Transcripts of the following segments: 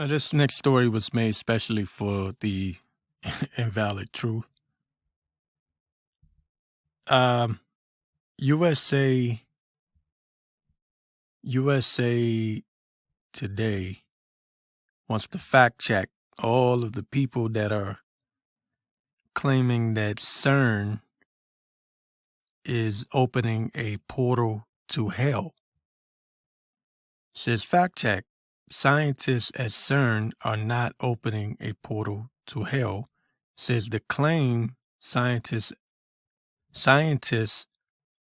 This next story was made specially for the invalid truth. USA Today wants to fact check all of the people that are claiming that Cern is opening a portal to hell. Says fact check. Scientists at Cern are not opening a portal to hell. Says the claim scientists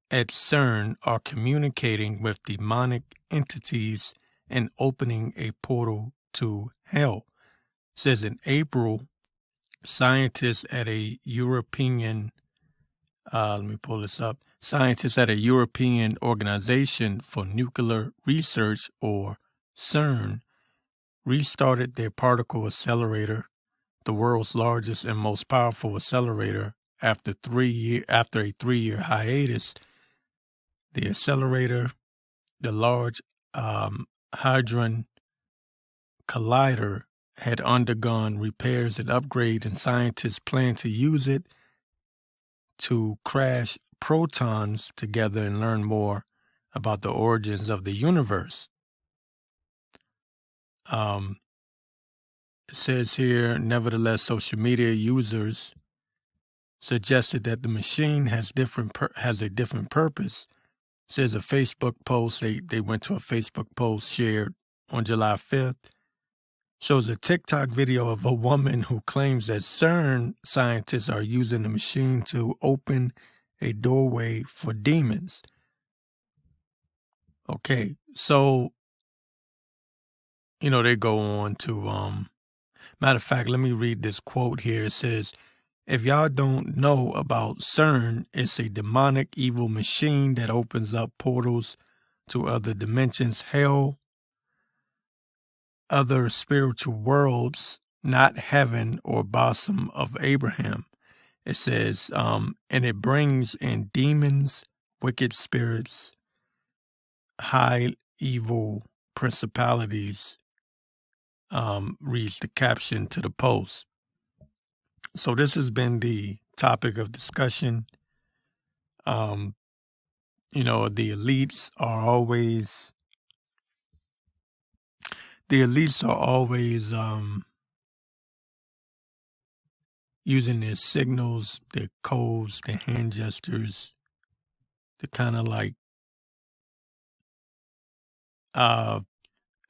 at Cern are communicating with demonic entities and opening a portal to hell. Says in April, scientists at a European Scientists at a European Organization for Nuclear Research, or Cern, restarted their particle accelerator, the world's largest and most powerful accelerator, after a 3-year hiatus. The accelerator, the Large Hadron Collider, had undergone repairs and upgrades, and scientists plan to use it to crash protons together and learn more about the origins of the universe. It says here, nevertheless, social media users suggested that the machine has a different purpose. It says a Facebook post, they went to a Facebook post shared on July 5th, shows a TikTok video of a woman who claims that CERN scientists are using the machine to open a doorway for demons. Okay, so, they go on to, matter of fact, let me read this quote here. It says, if y'all don't know about CERN, it's a demonic evil machine that opens up portals to other dimensions, hell, other spiritual worlds, not heaven or bosom of Abraham. It says, and it brings in demons, wicked spirits, high evil principalities, reads the caption to the post. So this has been the topic of discussion. The elites are always using their signals, their codes, their hand gestures to kind of like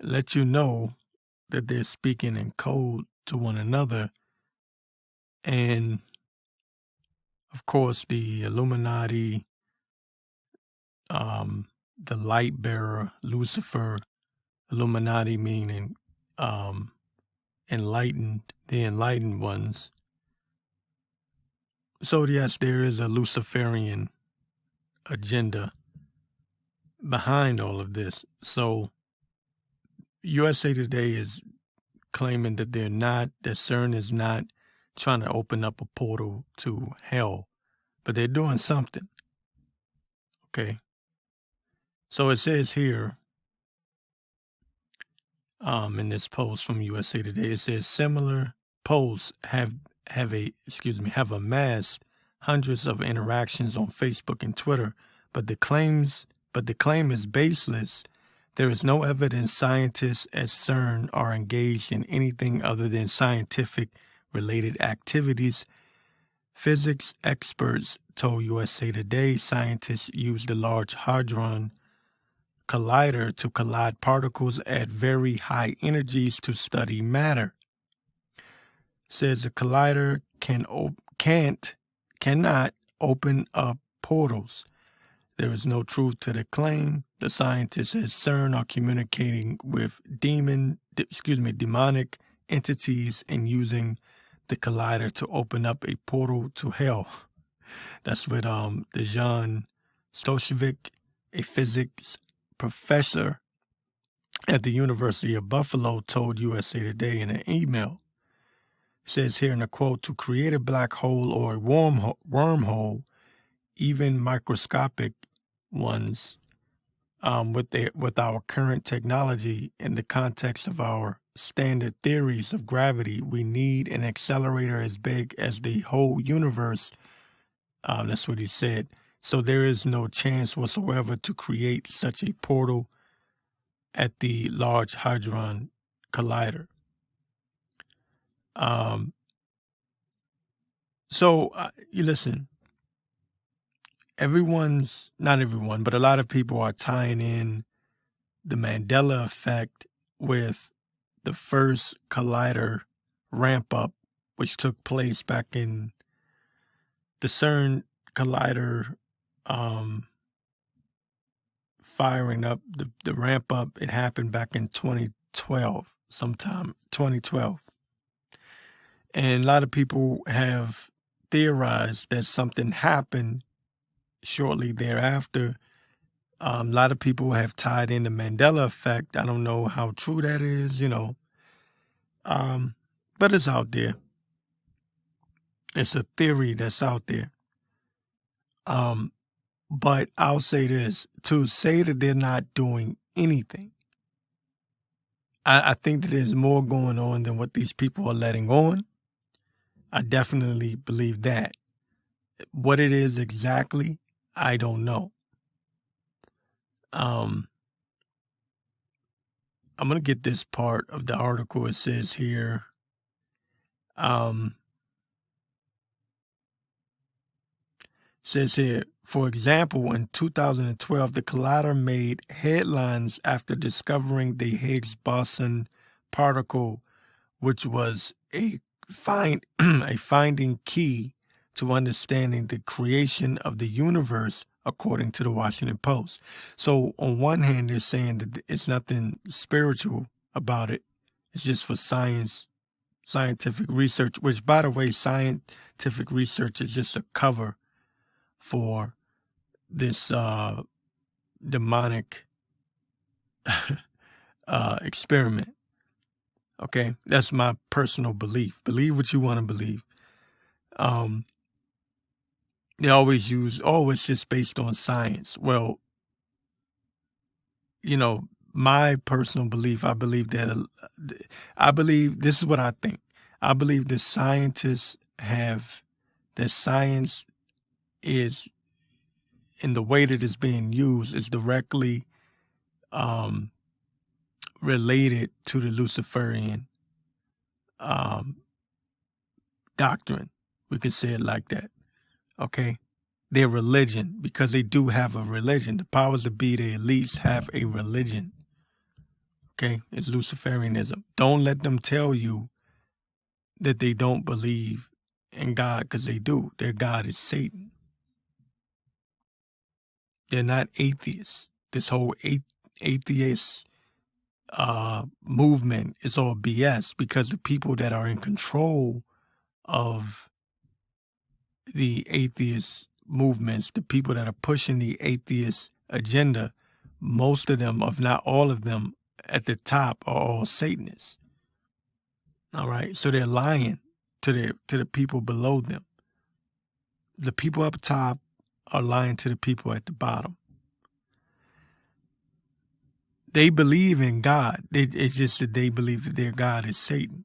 let you know that they're speaking in code to one another. And of course, the Illuminati, the light bearer, Lucifer, Illuminati meaning enlightened, the enlightened ones. So yes, there is a Luciferian agenda behind all of this. So USA Today is claiming that CERN is not trying to open up a portal to hell, but they're doing something. Okay. So it says here, in this post from USA Today, it says similar posts have amassed hundreds of interactions on Facebook and Twitter, but the claim is baseless. There is no evidence scientists at CERN are engaged in anything other than scientific-related activities. Physics experts told USA Today scientists use the Large Hadron Collider to collide particles at very high energies to study matter. Says the collider cannot open up portals. There is no truth to the claim. The scientists at CERN are communicating with demonic entities and using the collider to open up a portal to hell. That's what Dejan Stoshevik, a physics professor at the University of Buffalo, told USA Today in an email. It says here in a quote, to create a black hole or a wormhole, even microscopic ones, with our current technology in the context of our standard theories of gravity, we need an accelerator as big as the whole universe. That's what he said. So there is no chance whatsoever to create such a portal at the Large Hadron Collider. So you listen, not everyone, but a lot of people are tying in the Mandela effect with the first collider ramp up, which took place back in the Cern collider, firing up the ramp up. It happened back in 2012, sometime 2012. And a lot of people have theorized that something happened shortly thereafter. A lot of people have tied in the Mandela effect. I don't know how true that is, but it's out there. It's a theory that's out there. But I'll say this, to say that they're not doing anything, I think that there's more going on than what these people are letting on. I definitely believe that. What it is exactly, I don't know. I'm going to get this part of the article. It says here, for example, in 2012, the collider made headlines after discovering the Higgs boson particle, which was a finding key to understanding the creation of the universe, according to the Washington Post. So on one hand, they're saying that it's nothing spiritual about it. It's just for scientific research, which, by the way, scientific research is just a cover for this demonic experiment. Okay, that's my personal belief. Believe what you want to believe. They always use, it's just based on science. Well, my personal belief, I believe this is what I think. I believe that science is, in the way that it's being used, is directly related to the Luciferian doctrine. We can say it like that. Okay? Their religion, because they do have a religion. The powers that be, the elites, have a religion. Okay? It's Luciferianism. Don't let them tell you that they don't believe in God, because they do. Their God is Satan. They're not atheists. This whole atheist movement is all BS, because the people that are in control of the atheist movements, the people that are pushing the atheist agenda, most of them, if not all of them, at the top are all Satanists. All right, so they're lying to the people below them. The people up top are lying to the people at the bottom. They believe in God. It's just that they believe that their God is Satan.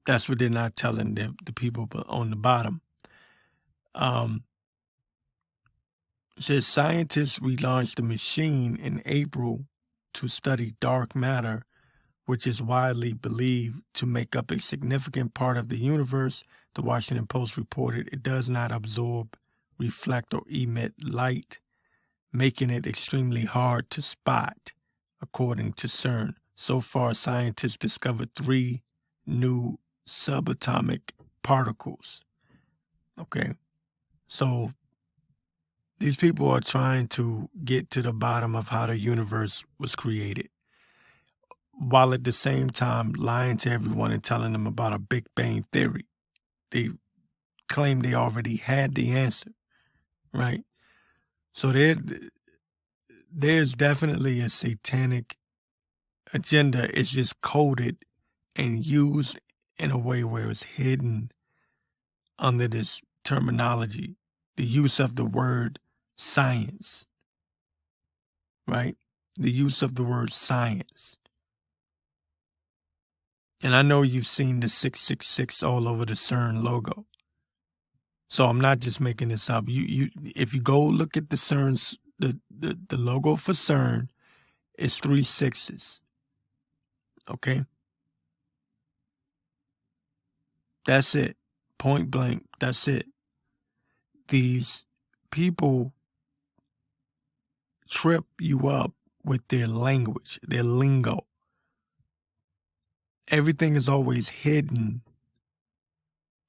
That's what they're not telling the people on the bottom. It says scientists relaunched a machine in April to study dark matter, which is widely believed to make up a significant part of the universe. The Washington Post reported it does not absorb, reflect, or emit light, making it extremely hard to spot, according to Cern. So far, scientists discovered 3 new subatomic particles. Okay, so these people are trying to get to the bottom of how the universe was created, while at the same time lying to everyone and telling them about a Big Bang theory. They claim they already had the answer, right? So there's definitely a satanic agenda. It's just coded and used in a way where it's hidden under this terminology, the use of the word science, right? The use of the word science. And I know you've seen the 666 all over the Cern logo. So I'm not just making this up. If you go look at the Cern's the logo for Cern, it's 3 6s. Okay? That's it. Point blank. That's it. These people trip you up with their language, their lingo. Everything is always hidden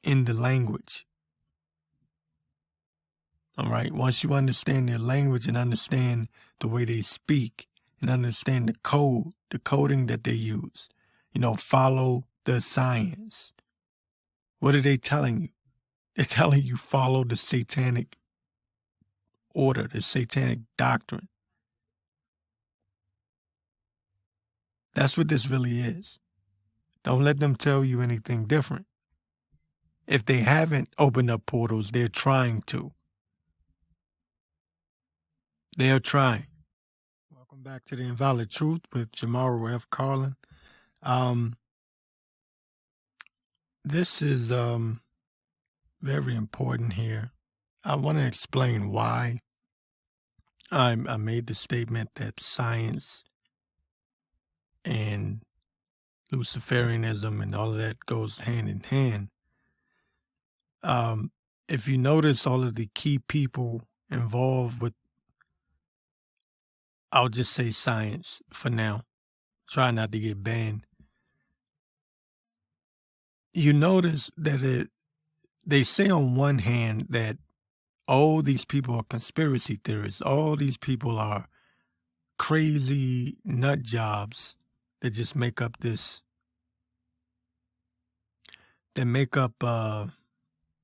in the language. All right. Once you understand their language and understand the way they speak and understand the coding that they use, follow the science. What are they telling you? They're telling you follow the satanic order, the satanic doctrine. That's what this really is. Don't let them tell you anything different. If they haven't opened up portals, they're trying to. They are trying. Welcome back to The Invalid Truth with Jamaro F. Carlin. This is very important here. I want to explain why I made the statement that science and Luciferianism and all of that goes hand in hand. If you notice all of the key people involved with, I'll just say science for now. Try not to get banned. You notice that they say on one hand that, oh, these people are conspiracy theorists. All these people are crazy nut jobs that just make up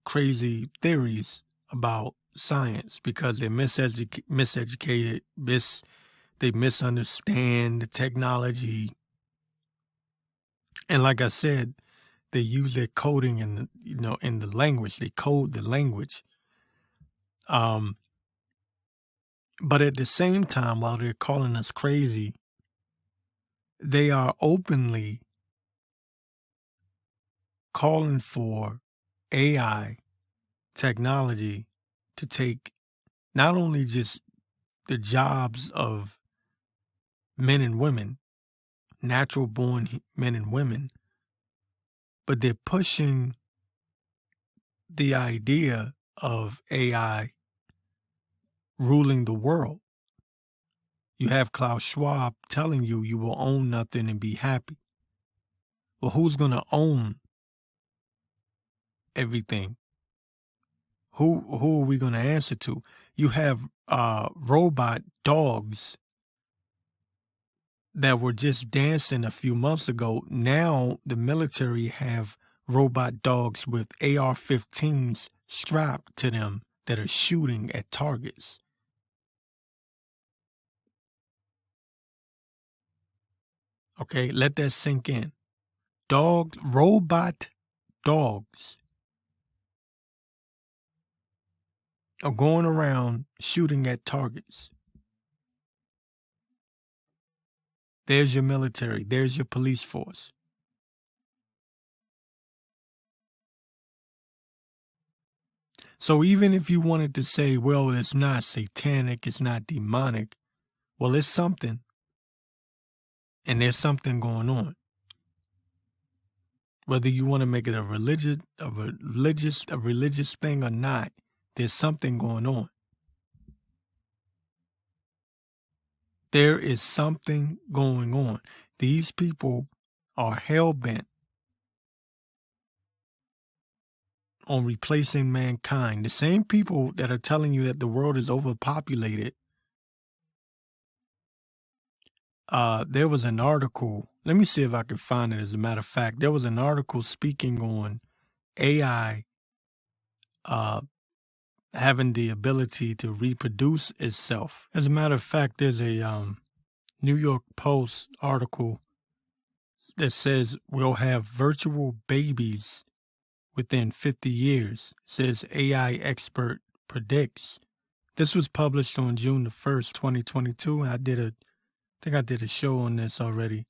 crazy theories about science because they're miseducated, they misunderstand the technology. And like I said, they use their coding in the language. They code the language. But at the same time, while they're calling us crazy, they are openly calling for AI technology to take not only just the jobs of men and women, natural born men and women, but they're pushing the idea of AI ruling the world. You have Klaus Schwab telling you will own nothing and be happy. Well, who's going to own everything? Who are we going to answer to? You have robot dogs that were just dancing a few months ago. Now the military have robot dogs with AR-15s strapped to them that are shooting at targets. Okay, let that sink in. Robot dogs are going around shooting at targets. There's your military. There's your police force. So even if you wanted to say, well, it's not satanic, it's not demonic, well, it's something. And there's something going on. Whether you want to make it a religious thing or not, there's something going on. There is something going on. These people are hell-bent on replacing mankind. The same people that are telling you that the world is overpopulated. There was an article. Let me see if I can find it. As a matter of fact, there was an article speaking on AI having the ability to reproduce itself. As a matter of fact, there's a New York Post article that says we'll have virtual babies within 50 years. It says AI expert predicts. This was published on June the 1st, 2022. And I think I did a show on this already.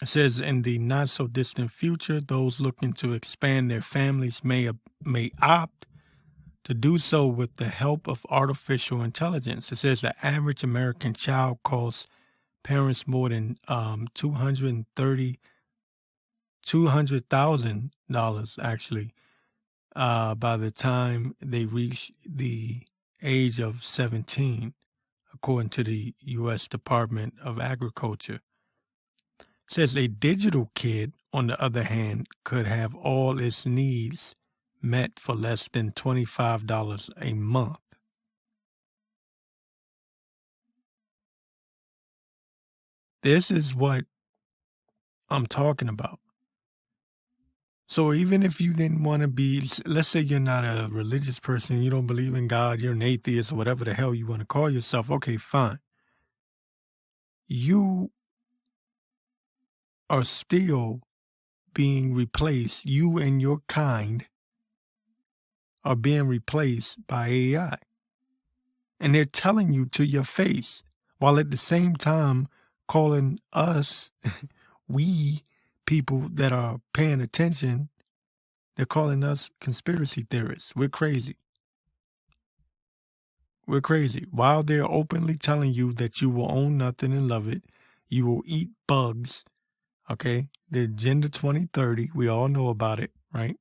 It says in the not so distant future, those looking to expand their families may opt to do so with the help of artificial intelligence. It says the average American child costs parents more than $200,000 actually by the time they reach the age of 17, according to the U.S. Department of Agriculture. It says a digital kid, on the other hand, could have all its needs met for less than $25 a month. This is what I'm talking about. So even if you didn't want to be, let's say you're not a religious person, you don't believe in God, you're an atheist or whatever the hell you want to call yourself, okay, fine. You are still being replaced, you and your kind are being replaced by AI. And they're telling you to your face, while at the same time calling us, we people that are paying attention, they're calling us conspiracy theorists. We're crazy. We're crazy. While they're openly telling you that you will own nothing and love it, you will eat bugs, okay? The Agenda 2030, we all know about it, right?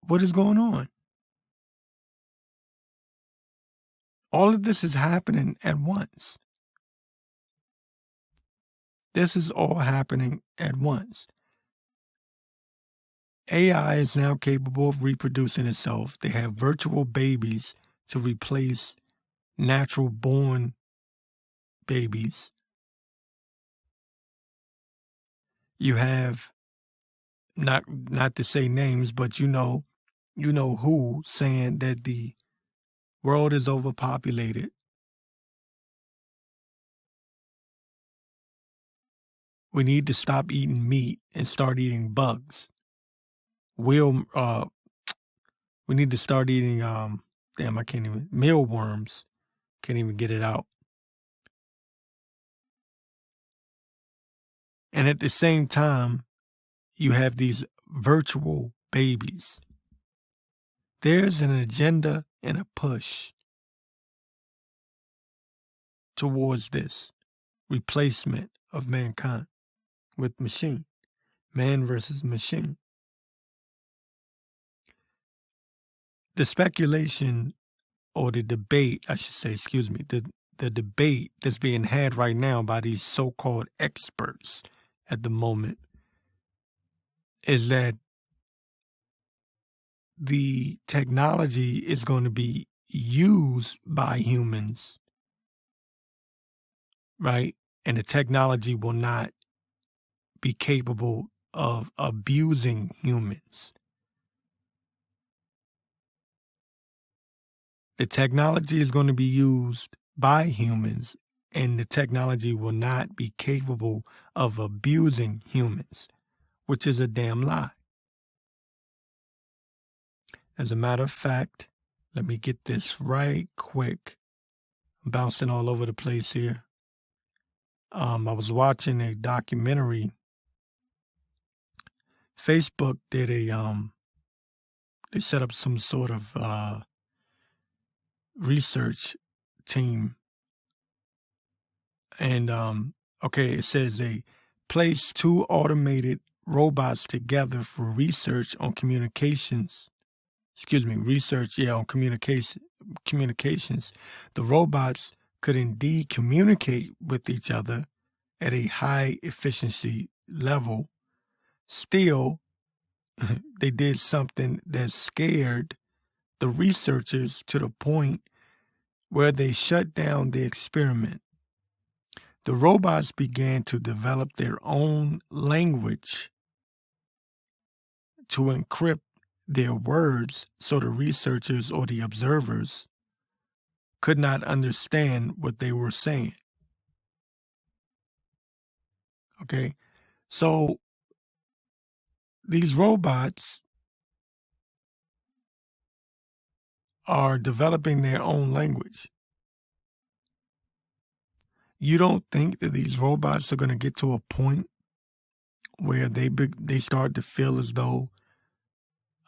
What is going on? All of this is happening at once. This is all happening at once. AI is now capable of reproducing itself. They have virtual babies to replace natural born babies. You have, not to say names, but you know who, saying that the world is overpopulated. We need to stop eating meat and start eating bugs. We need to start eating mealworms. Can't even get it out. And at the same time, you have these virtual babies. There's an agenda and a push towards this replacement of mankind with machine, man versus machine. The speculation, or the debate, I should say, the debate that's being had right now by these so-called experts at the moment is that the technology is going to be used by humans, right? And the technology will not be capable of abusing humans. The technology is going to be used by humans, and the technology will not be capable of abusing humans, which is a damn lie. As a matter of fact, let me get this right quick. I'm bouncing all over the place here. I was watching a documentary. Facebook did they set up some sort of research team. And it says they placed 2 automated robots together for research on communications. On communications. The robots could indeed communicate with each other at a high efficiency level. Still, they did something that scared the researchers to the point where they shut down the experiment. The robots began to develop their own language to encrypt their words so the researchers or the observers could not understand what they were saying. Okay, so these robots are developing their own language. You don't think that these robots are going to get to a point where they start to feel as though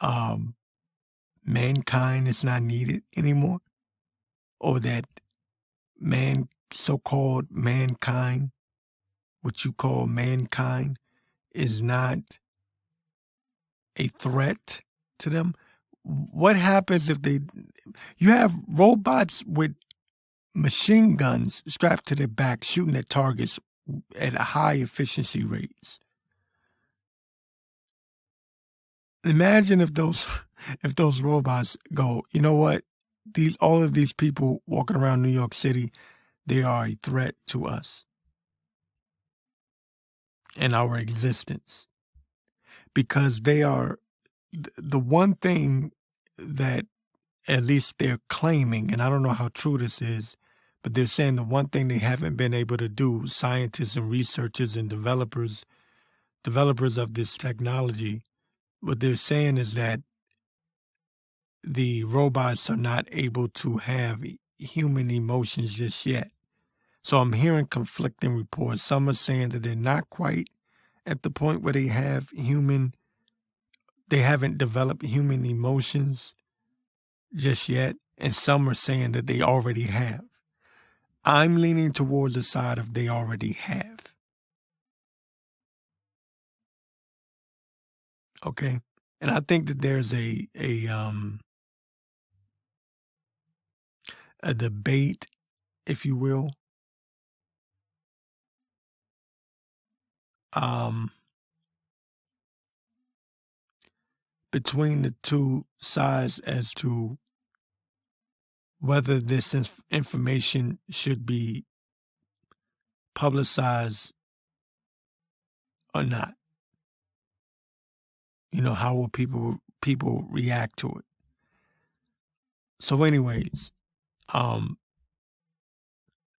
um, mankind is not needed anymore, or that so-called mankind, what you call mankind, is not a threat to them? What happens if you have robots with machine guns strapped to their back shooting at targets at high efficiency rates? Imagine if those robots go, you know what? All of these people walking around New York City, they are a threat to us and our existence, because they are the one thing that at least they're claiming, and I don't know how true this is, but they're saying the one thing they haven't been able to do, scientists and researchers and developers of this technology, what they're saying is that the robots are not able to have human emotions just yet. So I'm hearing conflicting reports. Some are saying that they're not quite at the point where they haven't developed human emotions just yet. And some are saying that they already have. I'm leaning towards the side of they already have. Okay. And I think that there's a debate, if you will, between the two sides as to whether this information should be publicized or not. You know, how will people react to it? So anyways,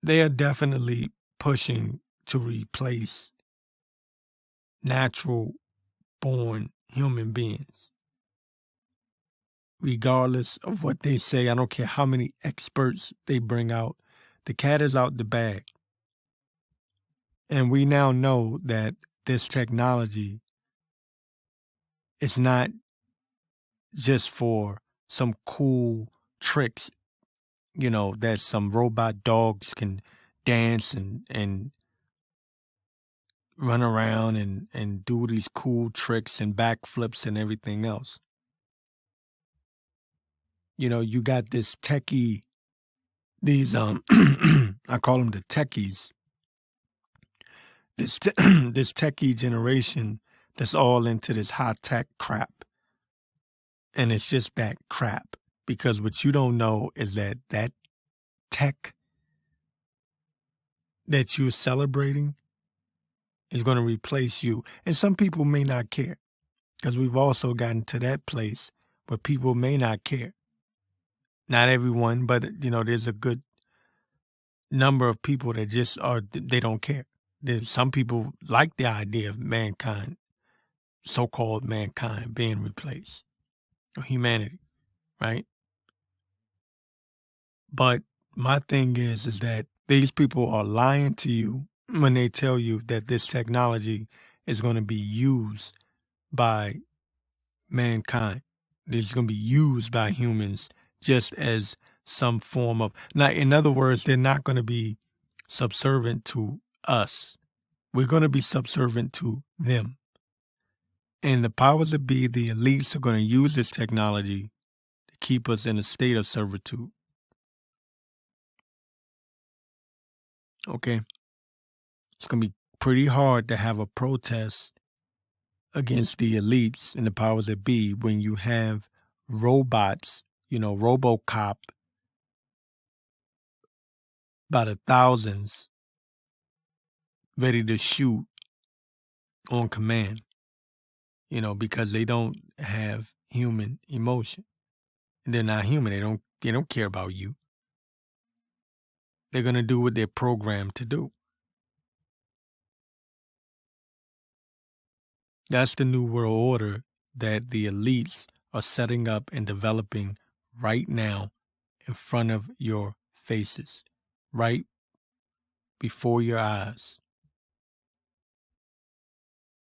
they are definitely pushing to replace natural born human beings. Regardless of what they say, I don't care how many experts they bring out, the cat is out the bag. And we now know that this technology is not just for some cool tricks, you know, that some robot dogs can dance and run around and do these cool tricks and backflips and everything else. You know, you got this techie, these I call them the techies. This this techie generation that's all into this high tech crap. And it's just that crap, because what you don't know is that tech that you're celebrating is going to replace you. And some people may not care, because we've also gotten to that place where people may not care. Not everyone, but, you know, there's a good number of people that just they don't care. Some people like the idea of mankind, so-called mankind, being replaced, or humanity, right? But my thing is that these people are lying to you when they tell you that this technology is going to be used by mankind. It's going to be used by humans just as some form of, now, in other words, they're not going to be subservient to us. We're going to be subservient to them. And the powers that be, the elites, are going to use this technology to keep us in a state of servitude. Okay? It's going to be pretty hard to have a protest against the elites and the powers that be when you have robots, you know, RoboCop by the thousands ready to shoot on command, you know, because they don't have human emotion. And they're not human. They don't care about you. They're going to do what they're programmed to do. That's the new world order that the elites are setting up and developing right now in front of your faces, right before your eyes.